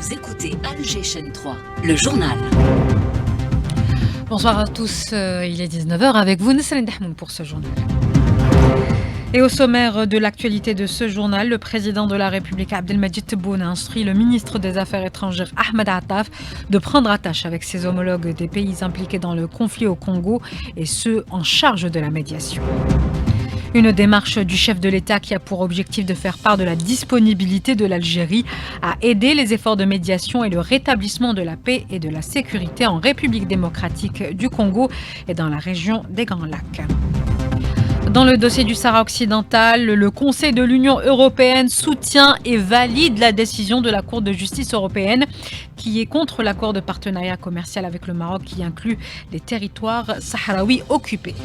Vous écoutez Alger Chaîne 3, le journal. Bonsoir à tous, il est 19h avec vous, Nesrine Dahmoun pour ce journal. Et au sommaire de l'actualité de ce journal, le président de la République Abdelmadjid Tebboune a instruit le ministre des Affaires étrangères Ahmed Attaf de prendre attache avec ses homologues des pays impliqués dans le conflit au Congo et ceux en charge de la médiation. Une démarche du chef de l'État qui a pour objectif de faire part de la disponibilité de l'Algérie à aider les efforts de médiation et le rétablissement de la paix et de la sécurité en République démocratique du Congo et dans la région des Grands Lacs. Dans le dossier du Sahara occidental, le Conseil de l'Union européenne soutient et valide la décision de la Cour de justice européenne qui est contre l'accord de partenariat commercial avec le Maroc qui inclut les territoires sahraouis occupés.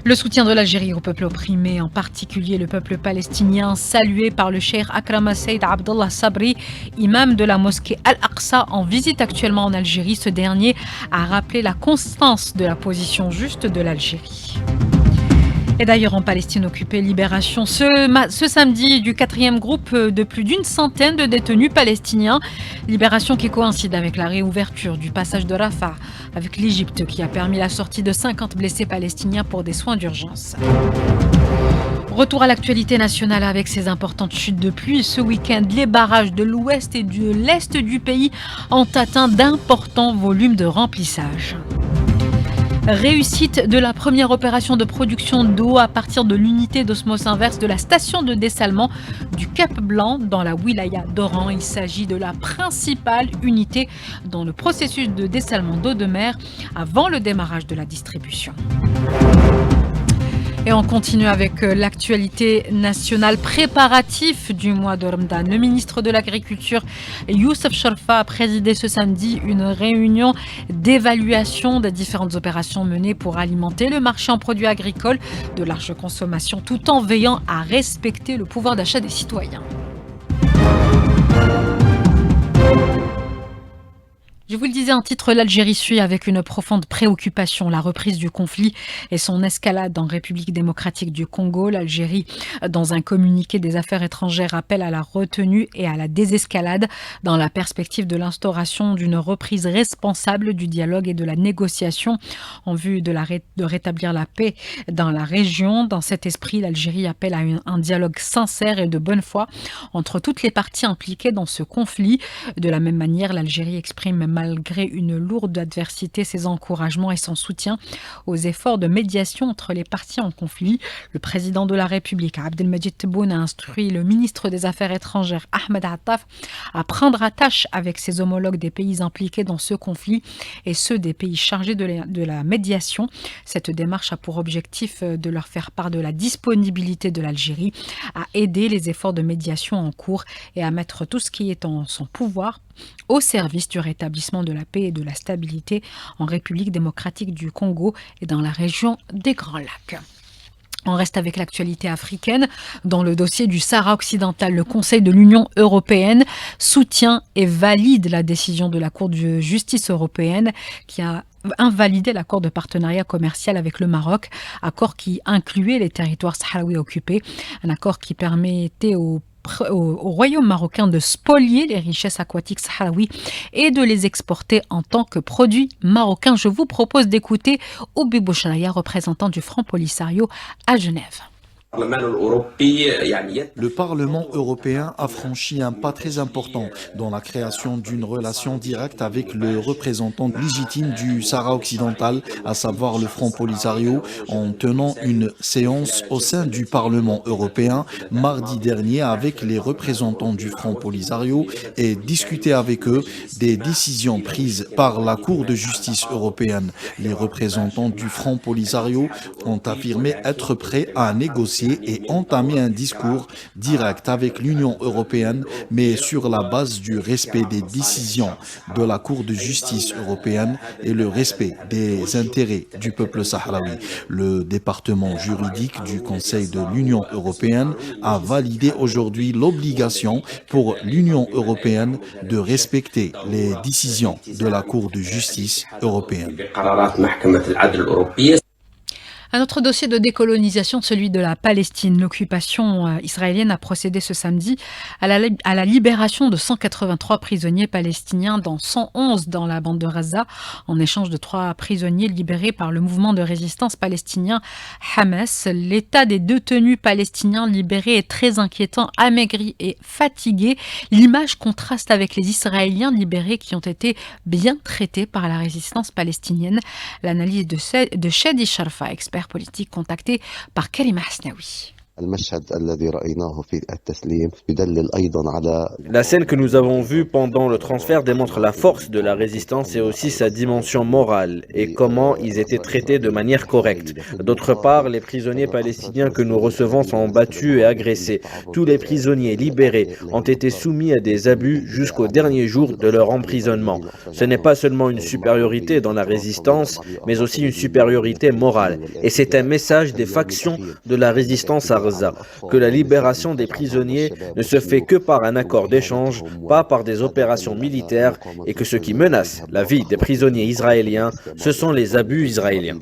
Le soutien de l'Algérie au peuple opprimé, en particulier le peuple palestinien, salué par le cheikh Akrama Saïd Abdallah Sabri, imam de la mosquée Al-Aqsa en visite actuellement en Algérie. Ce dernier a rappelé la constance de la position juste de l'Algérie. Et d'ailleurs en Palestine occupée, libération ce samedi du 4e groupe de plus d'une centaine de détenus palestiniens. Libération qui coïncide avec la réouverture du passage de Rafah avec l'Égypte qui a permis la sortie de 50 blessés palestiniens pour des soins d'urgence. Retour à l'actualité nationale avec ces importantes chutes de pluie. Ce week-end, les barrages de l'ouest et de l'est du pays ont atteint d'importants volumes de remplissage. Réussite de la première opération de production d'eau à partir de l'unité d'osmose inverse de la station de dessalement du Cap Blanc dans la wilaya d'Oran. Il s'agit de la principale unité dans le processus de dessalement d'eau de mer avant le démarrage de la distribution. Et on continue avec l'actualité nationale préparatif du mois de Ramadan. Le ministre de l'Agriculture, Youssef Chorfa, a présidé ce samedi une réunion d'évaluation des différentes opérations menées pour alimenter le marché en produits agricoles de large consommation tout en veillant à respecter le pouvoir d'achat des citoyens. Je vous le disais en titre, l'Algérie suit avec une profonde préoccupation la reprise du conflit et son escalade en République démocratique du Congo. L'Algérie, dans un communiqué des affaires étrangères, appelle à la retenue et à la désescalade dans la perspective de l'instauration d'une reprise responsable du dialogue et de la négociation en vue de rétablir la paix dans la région. Dans cet esprit, l'Algérie appelle à un dialogue sincère et de bonne foi entre toutes les parties impliquées dans ce conflit. De la même manière, l'Algérie exprime malgré une lourde adversité, ses encouragements et son soutien aux efforts de médiation entre les parties en conflit. Le président de la République, Abdelmadjid Tebboune, a instruit le ministre des Affaires étrangères, Ahmed Attaf, à prendre attache avec ses homologues des pays impliqués dans ce conflit et ceux des pays chargés de la médiation. Cette démarche a pour objectif de leur faire part de la disponibilité de l'Algérie à aider les efforts de médiation en cours et à mettre tout ce qui est en son pouvoir au service du rétablissement de la paix et de la stabilité en République démocratique du Congo et dans la région des Grands Lacs. On reste avec l'actualité africaine. Dans le dossier du Sahara occidental, le Conseil de l'Union européenne soutient et valide la décision de la Cour de justice européenne qui a invalidé l'accord de partenariat commercial avec le Maroc, accord qui incluait les territoires sahraouis occupés, un accord qui permettait au royaume marocain de spolier les richesses aquatiques sahraouis et de les exporter en tant que produits marocains. Je vous propose d'écouter Oubi Bouchraya, représentant du Front Polisario à Genève. Le Parlement européen a franchi un pas très important dans la création d'une relation directe avec le représentant légitime du Sahara occidental, à savoir le Front Polisario, en tenant une séance au sein du Parlement européen mardi dernier avec les représentants du Front Polisario et discuter avec eux des décisions prises par la Cour de justice européenne. Les représentants du Front Polisario ont affirmé être prêts à négocier et entamer un discours direct avec l'Union européenne, mais sur la base du respect des décisions de la Cour de justice européenne et le respect des intérêts du peuple sahraoui. Le département juridique du Conseil de l'Union européenne a validé aujourd'hui l'obligation pour l'Union européenne de respecter les décisions de la Cour de justice européenne. Un autre dossier de décolonisation, celui de la Palestine. L'occupation israélienne a procédé ce samedi à la libération de 183 prisonniers palestiniens, dont 111 dans la bande de Gaza, en échange de 3 prisonniers libérés par le mouvement de résistance palestinien Hamas. L'état des détenus palestiniens libérés est très inquiétant, amaigri et fatigué. L'image contraste avec les Israéliens libérés qui ont été bien traités par la résistance palestinienne. L'analyse de Shadi Sharfa, expert politique contacté par Karima Hasnaoui. La scène que nous avons vue pendant le transfert démontre la force de la résistance et aussi sa dimension morale et comment ils étaient traités de manière correcte. D'autre part, les prisonniers palestiniens que nous recevons sont battus et agressés. Tous les prisonniers libérés ont été soumis à des abus jusqu'au dernier jour de leur emprisonnement. Ce n'est pas seulement une supériorité dans la résistance, mais aussi une supériorité morale. Et c'est un message des factions de la résistance à Gaza, que la libération des prisonniers ne se fait que par un accord d'échange, pas par des opérations militaires, et que ce qui menace la vie des prisonniers israéliens, ce sont les abus israéliens.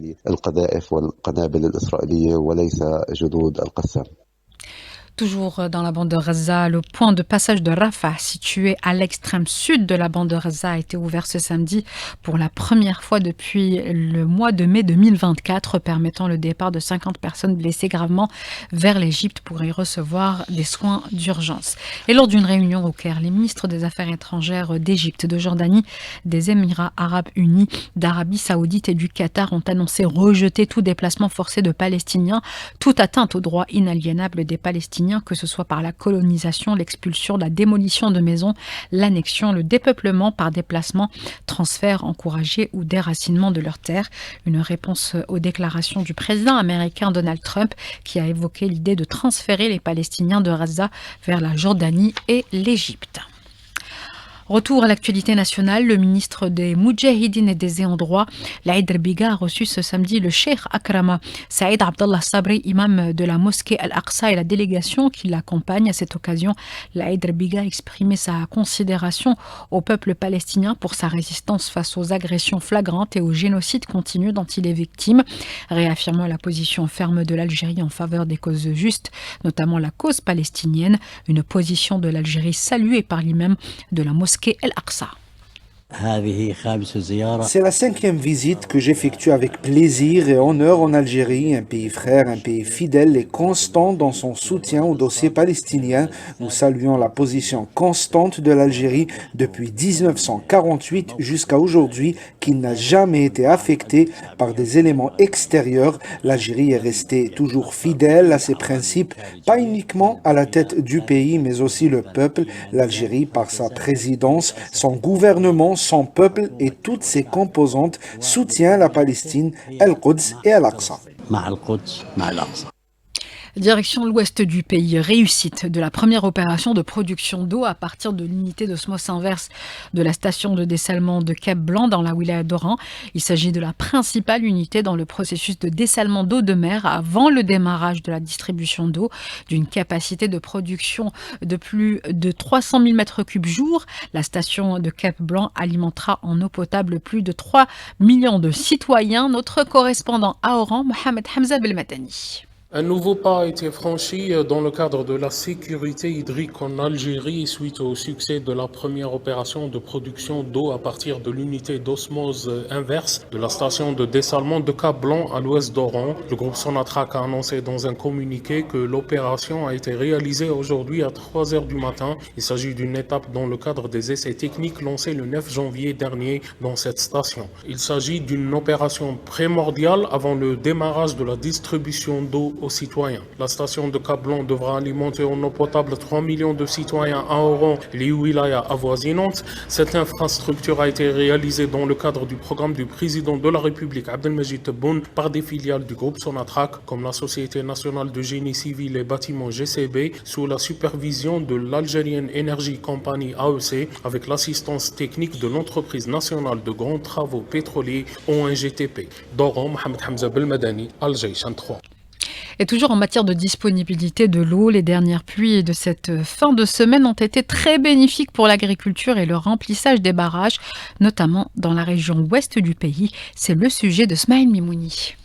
Toujours dans la bande de Gaza, le point de passage de Rafah, situé à l'extrême sud de la bande de Gaza, a été ouvert ce samedi pour la première fois depuis le mois de mai 2024, permettant le départ de 50 personnes blessées gravement vers l'Égypte pour y recevoir des soins d'urgence. Et lors d'une réunion au Caire, les ministres des Affaires étrangères d'Égypte, de Jordanie, des Émirats arabes unis, d'Arabie saoudite et du Qatar ont annoncé rejeter tout déplacement forcé de Palestiniens, toute atteinte aux droits inaliénables des Palestiniens, que ce soit par la colonisation, l'expulsion, la démolition de maisons, l'annexion, le dépeuplement par déplacement, transfert encouragé ou déracinement de leurs terres. Une réponse aux déclarations du président américain Donald Trump qui a évoqué l'idée de transférer les Palestiniens de Gaza vers la Jordanie et l'Égypte. Retour à l'actualité nationale, le ministre des Moudjahidines et des Ayants droit, Laïd Erbiga, a reçu ce samedi le cheikh Akrama Saïd Abdallah Sabri, imam de la mosquée Al-Aqsa, et la délégation qui l'accompagne. À cette occasion, Laïd Erbiga a exprimé sa considération au peuple palestinien pour sa résistance face aux agressions flagrantes et au génocide continu dont il est victime, réaffirmant la position ferme de l'Algérie en faveur des causes justes, notamment la cause palestinienne, une position de l'Algérie saluée par l'imam de la mosquée El-Aqsa. C'est la 5e visite que j'effectue avec plaisir et honneur en Algérie, un pays frère, un pays fidèle et constant dans son soutien au dossier palestinien. Nous saluons la position constante de l'Algérie depuis 1948 jusqu'à aujourd'hui, qui n'a jamais été affectée par des éléments extérieurs. L'Algérie est restée toujours fidèle à ses principes, pas uniquement à la tête du pays, mais aussi le peuple. L'Algérie, par sa présidence, son gouvernement, son peuple et toutes ses composantes soutient la Palestine, Al-Quds et Al-Aqsa. Direction l'ouest du pays, réussite de la première opération de production d'eau à partir de l'unité d'osmose inverse de la station de dessalement de Cap Blanc dans la wilaya d'Oran. Il s'agit de la principale unité dans le processus de dessalement d'eau de mer avant le démarrage de la distribution d'eau, d'une capacité de production de plus de 300 000 m3 jour. La station de Cap Blanc alimentera en eau potable plus de 3 millions de citoyens. Notre correspondant à Oran, Mohamed Hamza Belmatani. Un nouveau pas a été franchi dans le cadre de la sécurité hydrique en Algérie suite au succès de la première opération de production d'eau à partir de l'unité d'osmose inverse de la station de dessalement de Cap Blanc à l'ouest d'Oran. Le groupe Sonatrach a annoncé dans un communiqué que l'opération a été réalisée aujourd'hui à 3 h du matin. Il s'agit d'une étape dans le cadre des essais techniques lancés le 9 janvier dernier dans cette station. Il s'agit d'une opération primordiale avant le démarrage de la distribution d'eau aux citoyens. La station de Cap Blanc devra alimenter en eau potable 3 millions de citoyens à Oran et les wilayas avoisinantes. Cette infrastructure a été réalisée dans le cadre du programme du président de la République Abdelmajid Tebboune par des filiales du groupe Sonatrach comme la Société nationale de génie civil et bâtiments GCB sous la supervision de l'Algerian Energy Company AEC avec l'assistance technique de l'entreprise nationale de grands travaux pétroliers ONGTP. D'Oran, Mohamed Hamza Belmadani, Alger, Chan 3. Et toujours en matière de disponibilité de l'eau, les dernières pluies de cette fin de semaine ont été très bénéfiques pour l'agriculture et le remplissage des barrages, notamment dans la région ouest du pays. C'est le sujet de Smaïl Mimouni.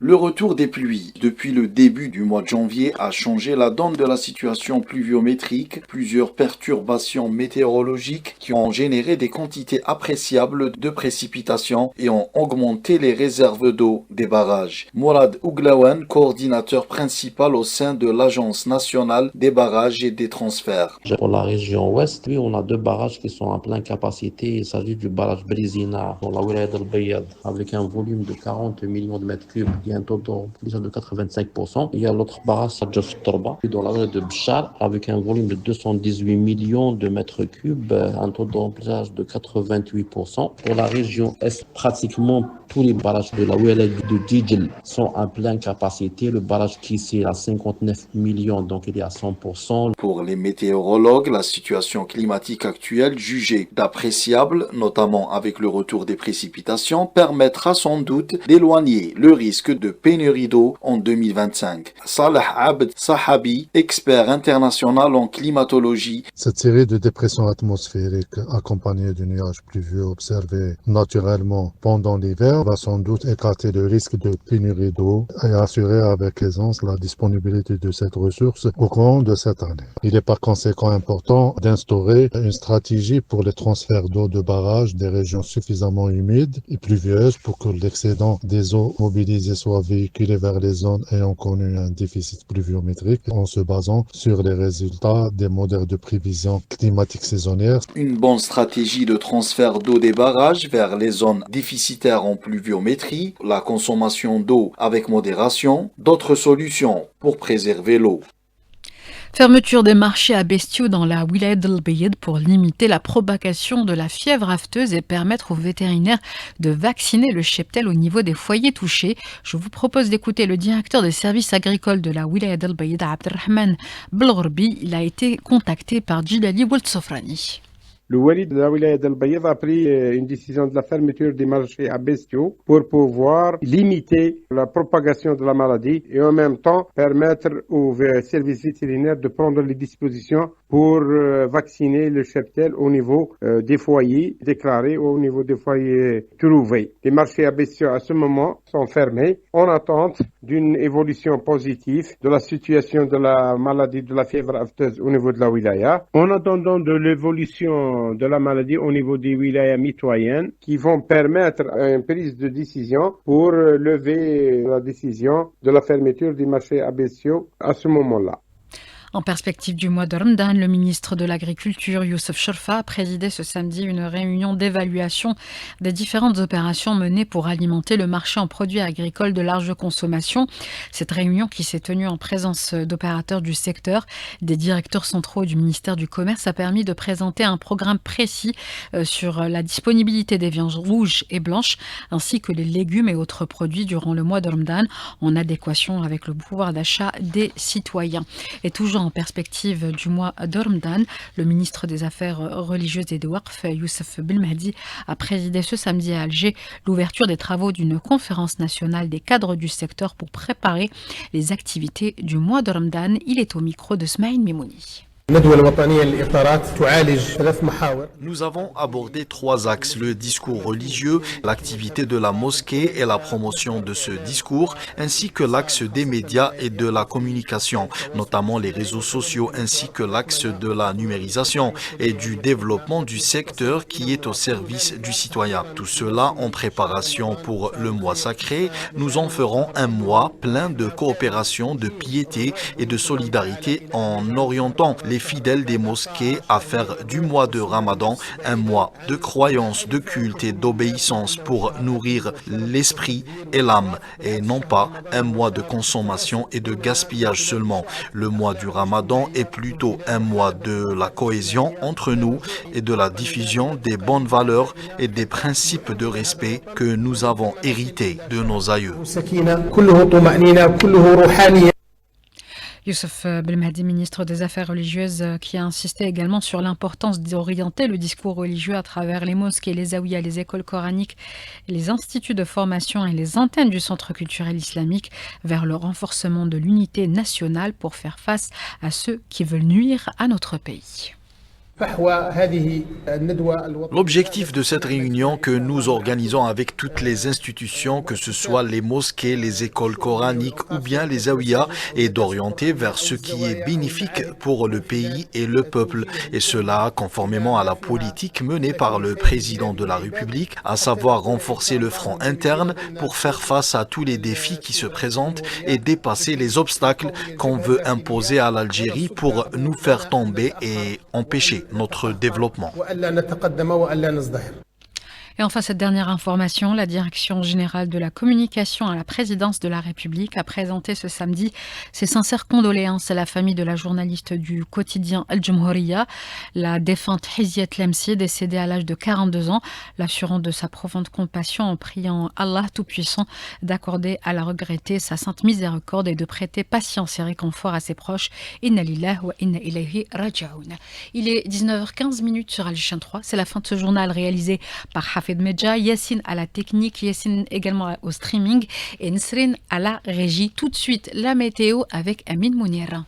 Le retour des pluies depuis le début du mois de janvier a changé la donne de la situation pluviométrique. Plusieurs perturbations météorologiques qui ont généré des quantités appréciables de précipitations et ont augmenté les réserves d'eau des barrages. Mourad Ouglawan, coordinateur principal au sein de l'Agence nationale des barrages et des transferts. Pour la région ouest, oui, on a 2 barrages qui sont en pleine capacité. Il s'agit du barrage Brizina dans la wilaya d'Al Bayad avec un volume de 40 millions de mètres cubes. Un taux d'emplissage de 85%. Il y a l'autre barrage, Sadjof Torba, dans la zone de Bchar, avec un volume de 218 millions de mètres cubes, un taux d'emplissage de 88%. Pour la région Est, pratiquement tous les barrages de la wilaya de Djidjel sont en pleine capacité. Le barrage Kissi est à 59 millions, donc il est à 100%. Pour les météorologues, la situation climatique actuelle, jugée d'appréciable, notamment avec le retour des précipitations, permettra sans doute d'éloigner le risque de pénurie d'eau en 2025. Salah Abd Sahabi, expert international en climatologie. Cette série de dépressions atmosphériques accompagnées de nuages pluvieux observés naturellement pendant l'hiver va sans doute écarter le risque de pénurie d'eau et assurer avec aisance la disponibilité de cette ressource au cours de cette année. Il est par conséquent important d'instaurer une stratégie pour les transferts d'eau de barrage des régions suffisamment humides et pluvieuses pour que l'excédent des eaux mobilisées soit véhiculé vers les zones ayant connu un déficit pluviométrique en se basant sur les résultats des modèles de prévision climatique saisonnière. Une bonne stratégie de transfert d'eau des barrages vers les zones déficitaires en pluviométrie, la consommation d'eau avec modération, d'autres solutions pour préserver l'eau. Fermeture des marchés à bestiaux dans la wilaya d'Al Bayad pour limiter la propagation de la fièvre afteuse et permettre aux vétérinaires de vacciner le cheptel au niveau des foyers touchés. Je vous propose d'écouter le directeur des services agricoles de la wilaya d'Al Bayad, Abdelrahman Belghorbi. Il a été contacté par Djilali Woldsofrani. Le wali de la wilaya d'Al Bayad a pris une décision de la fermeture des marchés à bestiaux pour pouvoir limiter la propagation de la maladie et en même temps permettre aux services vétérinaires de prendre les dispositions pour vacciner le cheptel au niveau des foyers déclarés ou au niveau des foyers trouvés. Les marchés à bestiaux à ce moment sont fermés en attente d'une évolution positive de la situation de la maladie de la fièvre afteuse au niveau de la wilaya. En attendant de l'évolution de la maladie au niveau des wilayas mitoyennes qui vont permettre une prise de décision pour lever la décision de la fermeture des marchés à bestiaux à ce moment-là. En perspective du mois de Ramadan, le ministre de l'Agriculture, Youssef Chorfa, a présidé ce samedi une réunion d'évaluation des différentes opérations menées pour alimenter le marché en produits agricoles de large consommation. Cette réunion, qui s'est tenue en présence d'opérateurs du secteur, des directeurs centraux du ministère du Commerce, a permis de présenter un programme précis sur la disponibilité des viandes rouges et blanches, ainsi que les légumes et autres produits durant le mois de Ramadan, en adéquation avec le pouvoir d'achat des citoyens. Et toujours en perspective du mois de Ramadan, le ministre des Affaires religieuses et des Waqf, Youssef Belmehdi, a présidé ce samedi à Alger l'ouverture des travaux d'une conférence nationale des cadres du secteur pour préparer les activités du mois de Ramadan. Il est au micro de Smaïl Mimouni. Nous avons abordé 3 axes, le discours religieux, l'activité de la mosquée et la promotion de ce discours, ainsi que l'axe des médias et de la communication, notamment les réseaux sociaux, ainsi que l'axe de la numérisation et du développement du secteur qui est au service du citoyen. Tout cela en préparation pour le mois sacré. Nous en ferons un mois plein de coopération, de piété et de solidarité en orientant les fidèles des mosquées à faire du mois de Ramadan un mois de croyance, de culte et d'obéissance pour nourrir l'esprit et l'âme, et non pas un mois de consommation et de gaspillage seulement. Le mois du Ramadan est plutôt un mois de la cohésion entre nous et de la diffusion des bonnes valeurs et des principes de respect que nous avons hérités de nos aïeux. Youssef Belmehdi, ministre des Affaires religieuses, qui a insisté également sur l'importance d'orienter le discours religieux à travers les mosquées, les zaouïas, les écoles coraniques, les instituts de formation et les antennes du Centre culturel islamique vers le renforcement de l'unité nationale pour faire face à ceux qui veulent nuire à notre pays. L'objectif de cette réunion que nous organisons avec toutes les institutions, que ce soit les mosquées, les écoles coraniques ou bien les zaouïas, est d'orienter vers ce qui est bénéfique pour le pays et le peuple. Et cela conformément à la politique menée par le président de la République, à savoir renforcer le front interne pour faire face à tous les défis qui se présentent et dépasser les obstacles qu'on veut imposer à l'Algérie pour nous faire tomber et empêcher notre développement. Et enfin, cette dernière information, la Direction générale de la communication à la présidence de la République a présenté ce samedi ses sincères condoléances à la famille de la journaliste du quotidien Al Jumhuriya, la défunte Hiziat Lemsi, décédée à l'âge de 42 ans, l'assurant de sa profonde compassion en priant Allah Tout-Puissant d'accorder à la regrettée sa sainte miséricorde et de prêter patience et réconfort à ses proches. Inna lillahi wa inna ilayhi raji'un. Il est 19h15 sur Al Chaîne 3. C'est la fin de ce journal réalisé par Hafid Medja, Yassine à la technique, Yassine également au streaming et Nesrine à la régie. Tout de suite, la météo avec Amine Mounira.